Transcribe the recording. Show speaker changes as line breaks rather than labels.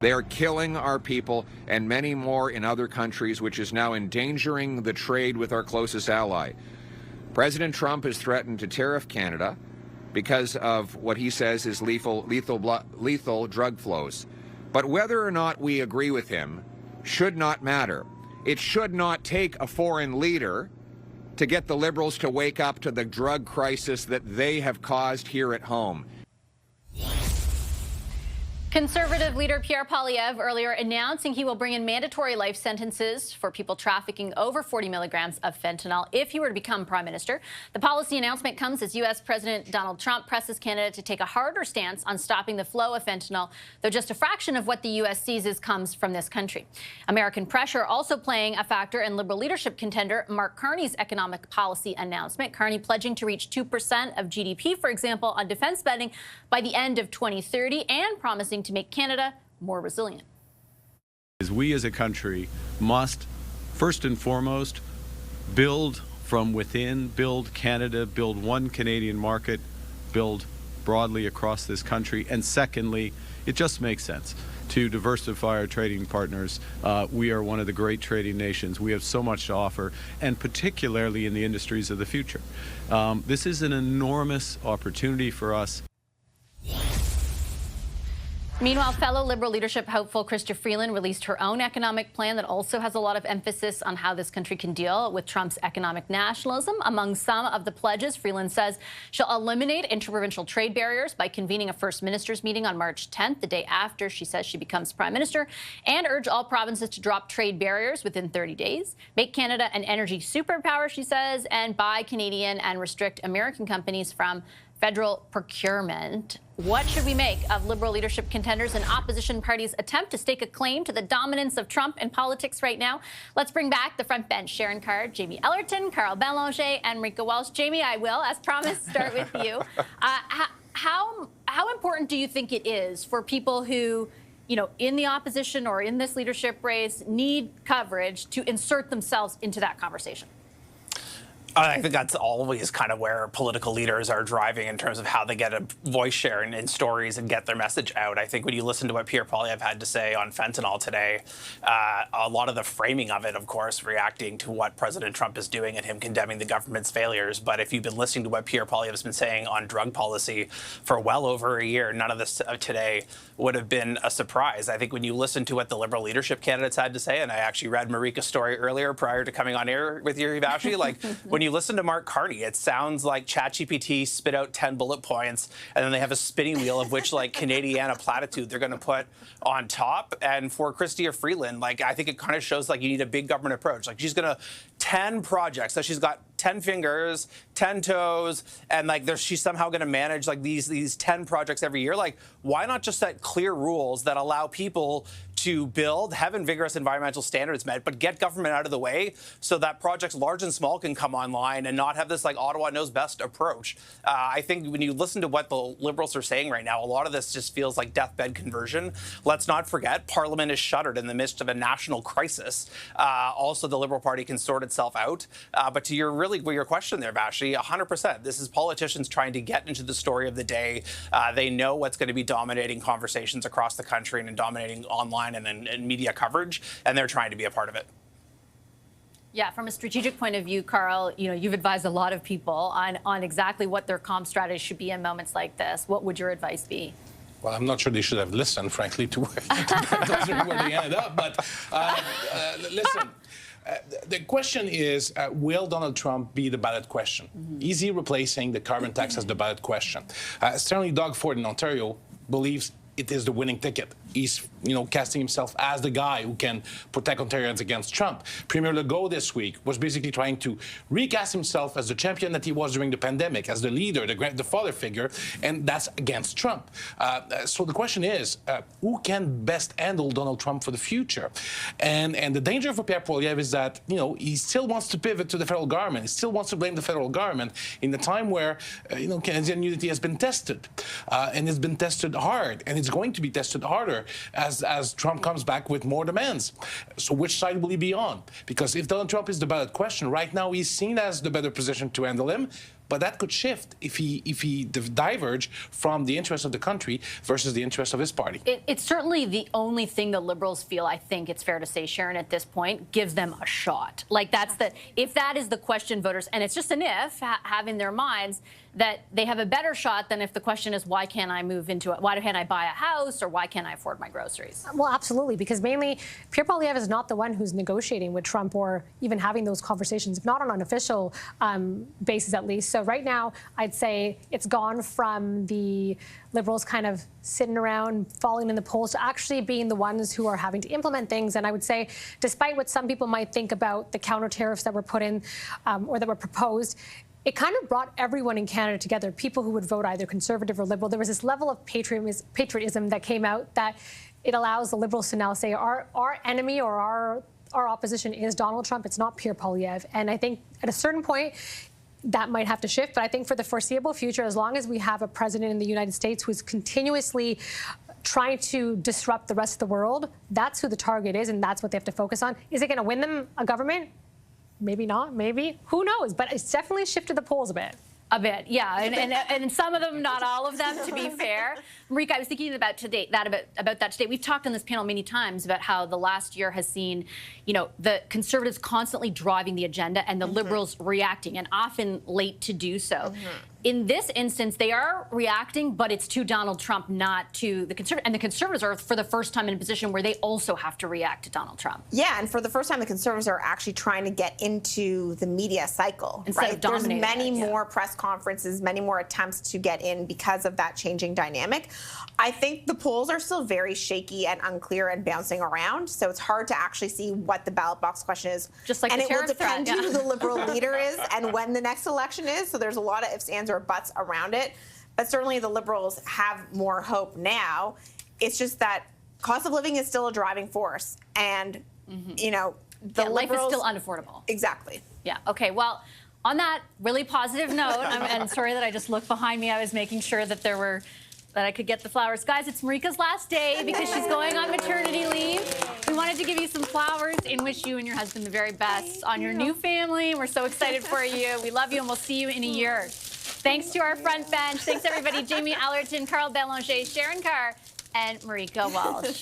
They are killing our people and many more in other countries, which is now endangering the trade with our closest ally. President Trump has threatened to tariff Canada because of what he says is lethal drug flows. But whether or not we agree with him should not matter. It should not take a foreign leader to get the Liberals to wake up to the drug crisis that they have caused here at home.
Conservative leader Pierre Poilievre earlier announcing he will bring in mandatory life sentences for people trafficking over 40 milligrams of fentanyl if he were to become prime minister. The policy announcement comes as U.S. President Donald Trump presses Canada to take a harder stance on stopping the flow of fentanyl, though just a fraction of what the U.S. seizes comes from this country. American pressure also playing a factor in Liberal leadership contender Mark Carney's economic policy announcement. Carney pledging to reach 2% of GDP, for example, on defense spending by the end of 2030 and promising to make Canada more resilient.
We as a country must, first and foremost, build from within, build Canada, build one Canadian market, build broadly across this country. And secondly, it just makes sense to diversify our trading partners. We are one of the great trading nations. We have so much to offer, and particularly in the industries of the future. This is an enormous opportunity for us.
Meanwhile, fellow Liberal leadership hopeful Chrystia Freeland released her own economic plan that also has a lot of emphasis on how this country can deal with Trump's economic nationalism. Among some of the pledges, Freeland says she'll eliminate interprovincial trade barriers by convening a First Minister's meeting on March 10th, the day after she says she becomes prime minister, and urge all provinces to drop trade barriers within 30 days, make Canada an energy superpower, she says, and buy Canadian and restrict American companies from federal procurement. What should we make of Liberal leadership contenders and opposition parties' attempt to stake a claim to the dominance of Trump in politics right now? Let's bring back the front bench. Sharon Carr, Jamie Ellerton, Carl Belanger, and Rika Walsh. Jamie, I will, as promised, start with you. How important do you think it is for people who, you know, in the opposition or in this leadership race need coverage to insert themselves into that conversation?
I think that's always kind of where political leaders are driving in terms of how they get a voice share in stories and get their message out. I think when you listen to what Pierre Poilievre had to say on fentanyl today, a lot of the framing of it, of course, reacting to what President Trump is doing and him condemning the government's failures. But if you've been listening to what Pierre Poilievre has been saying on drug policy for well over a year, none of this today would have been a surprise. I think when you listen to what the Liberal leadership candidates had to say, and I actually read Marika's story earlier prior to coming on air with you, Vassy, like when you listen to Mark Carney, it sounds like ChatGPT spit out 10 bullet points, and then they have a spinning wheel of which, like, Canadiana platitude they're going to put on top. And for Chrystia Freeland, like, I think it kind of shows like you need a big government approach. Like, she's going to 10 projects, so she's got 10 fingers, 10 toes, and like she's somehow going to manage like these 10 projects every year. Like, why not just set clear rules that allow people to build, have vigorous environmental standards met, but get government out of the way so that projects large and small can come online and not have this like Ottawa knows best approach. I think when you listen to what the Liberals are saying right now, a lot of this just feels like deathbed conversion. Let's not forget, Parliament is shuttered in the midst of a national crisis. Also, the Liberal Party can sort itself out. But to your question there, Vassy, 100%. This is politicians trying to get into the story of the day. They know what's going to be dominating conversations across the country and dominating online and media coverage, and they're trying to be a part of it.
Yeah, from a strategic point of view, Carl, you know, you've advised a lot of people on exactly what their comm strategy should be in moments like this. What would your advice be?
Well, I'm not sure they should have listened, frankly, to where they ended up. But listen, the question is, will Donald Trump be the ballot question? Is he replacing the carbon tax as the ballot question? Certainly, Doug Ford in Ontario believes it is the winning ticket. He's, casting himself as the guy who can protect Ontarians against Trump. Premier Legault this week was basically trying to recast himself as the champion that he was during the pandemic, as the leader, the father figure, and that's against Trump. So the question is, who can best handle Donald Trump for the future? And the danger for Pierre Poilievre is that, he still wants to pivot to the federal government. He still wants to blame the federal government in the time where, Canadian unity has been tested. And it's been tested hard, and it's going to be tested harder as Trump comes back with more demands. So which side will he be on? Because if Donald Trump is the ballot question, right now he's seen as the better position to handle him. but that could shift if he diverge from the interest of the country versus the interest of his party.
It's certainly the only thing the Liberals feel, I think it's fair to say, Sharon, at this point, gives them a shot. Like, if that is the question voters, and it's just an if, have in their minds, that they have a better shot than if the question is, why can't I move into it? Why can't I buy a house, or why can't I afford my groceries?
Well, absolutely, because mainly Pierre Poilievre is not the one who's negotiating with Trump or even having those conversations, if not on an official basis at least. So right now, I'd say it's gone from the Liberals kind of sitting around, falling in the polls, to actually being the ones who are having to implement things. And I would say, despite what some people might think about the counter tariffs that were put in or that were proposed, it kind of brought everyone in Canada together, people who would vote either Conservative or Liberal. There was this level of patriotism that came out that it allows the Liberals to now say our enemy or our opposition is Donald Trump. It's not Pierre Poilievre. And I think at a certain point, that might have to shift. But I think for the foreseeable future, as long as we have a president in the United States who's continuously trying to disrupt the rest of the world, that's who the target is, and that's what they have to focus on. Is it going to win them a government? Maybe not, maybe. Who knows? But it's definitely shifted the polls a bit.
A bit, yeah, and some of them, not all of them, to be fair. Marika, I was thinking about that today. We've talked on this panel many times about how the last year has seen, the Conservatives constantly driving the agenda and the Liberals reacting, and often late to do so. In this instance, they are reacting, but it's to Donald Trump, not to the Conservatives. And the Conservatives are, for the first time, in a position where they also have to react to Donald Trump.
Yeah, and for the first time, the Conservatives are actually trying to get into the media cycle.
Instead of dominating
There's many
it,
more press conferences, many more attempts to get in because of that changing dynamic. I think the polls are still very shaky and unclear and bouncing around, so it's hard to actually see what the ballot box question is.
Just like
and
the
it will
tariff threat,
depend who the Liberal leader is and when the next election is, so there's a lot of ifs, ands, or buts around it. But certainly the Liberals have more hope now. It's just that cost of living is still a driving force, and
Life is still unaffordable.
Exactly.
Yeah. Okay. Well, on that really positive note, and sorry that I just looked behind me. I was making sure that I could get the flowers. Guys, it's Marika's last day because she's going on maternity leave. We wanted to give you some flowers and wish you and your husband the very best on your new family. We're so excited for you. We love you, and we'll see you in a year. Thanks to our front bench. Thanks, everybody. Jamie Allerton, Carl Bélanger, Sharon Carr, and Marika Walsh.